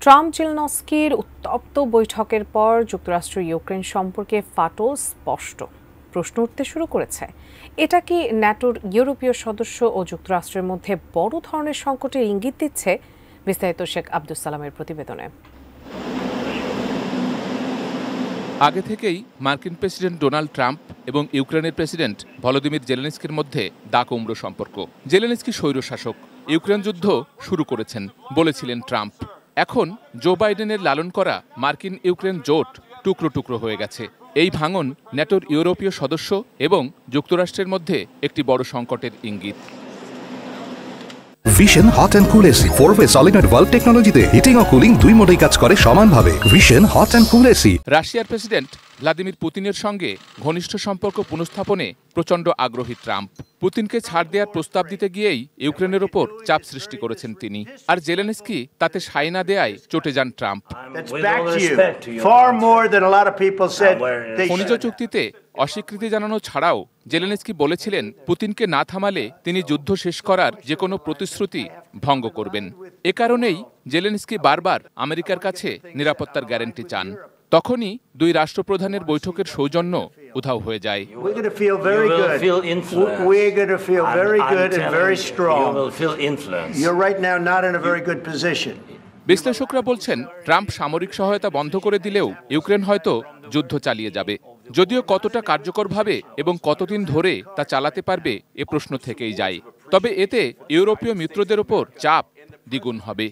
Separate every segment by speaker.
Speaker 1: Trump জেলেনস্কির উত্তপ্ত বৈঠকের পর যুক্তরাষ্ট্র ইউক্রেন সম্পর্কে ফাটল স্পষ্ট। প্রশ্ন উঠতে শুরু করেছে, এটা কি ন্যাটোর ইউরোপীয় সদস্য ও যুক্তরাষ্ট্রের মধ্যে বড় ধরনের সংকটের ইঙ্গিত দিচ্ছে? বিস্তারিত শেখ আব্দুস সালামের প্রতিবেদনে।
Speaker 2: আগে থেকেই মার্কিন প্রেসিডেন্ট ডোনাল্ড ট্রাম্প এবং ইউক্রেনের প্রেসিডেন্ট ভলোদিমির জেলেনস্কির মধ্যে দাগ-উমড়ো সম্পর্ক। জেলেনস্কি স্বৈরশাসক, ইউক্রেন যুদ্ধ শুরু করেছেন বলেছিলেন ট্রাম্প। এখন জো বাইডেনের লালন করা মার্কিন ইউক্রেন জোট টুকরো টুকরো হয়ে গেছে। এই ভাঙন ন্যাটোর ইউরোপীয় সদস্য এবং যুক্তরাষ্ট্রের মধ্যে একটি বড় সংকটের ইঙ্গিত।
Speaker 3: Vision hot and cool AC 4-ওয়ে সলিনয়েড ভালভ টেকনোলজিতে হিটিং ও কুলিং দুই মোডেই কাজ করে সমানভাবে। Vision hot and cool AC.
Speaker 2: রাশিয়ার প্রেসিডেন্ট ভ্লাদিমির পুতিনের সঙ্গে ঘনিষ্ঠ সম্পর্ক পুনঃস্থাপনে প্রচণ্ড আগ্রহী ট্রাম্প। পুতিনকে ছাড় দেওয়ার প্রস্তাব দিতে গিয়েই ইউক্রেনের ওপর চাপ সৃষ্টি করেছেন তিনি। আর জেলেনস্কি তাতে সায় না দেয়ায় চটে যান ট্রাম্প। খনিজ চুক্তিতে অস্বীকৃতি জানানো ছাড়াও জেলেনস্কি বলেছিলেন, পুতিনকে না থামালে তিনি যুদ্ধ শেষ করার যে কোনো প্রতিশ্রুতি ভঙ্গ করবেন। এ কারণেই জেলেনস্কি বারবার আমেরিকার কাছে নিরাপত্তার গ্যারান্টি চান। তখনই দুই রাষ্ট্রপ্রধানের বৈঠকের সৌজন্য উধাও হয়ে যায়। বিশ্লেষকরা বলছেন, ট্রাম্প সামরিক সহায়তা বন্ধ করে দিলেও ইউক্রেন হয়তো যুদ্ধ চালিয়ে যাবে। যদিও কতটা কার্যকরভাবে এবং কতদিন ধরে তা চালাতে পারবে এ প্রশ্ন থেকেই যায়। তবে এতে ইউরোপীয় মিত্রদের ওপর চাপ দ্বিগুণ হবে।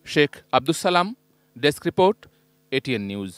Speaker 2: Sheikh Abdus Salam, desk report, ATN news.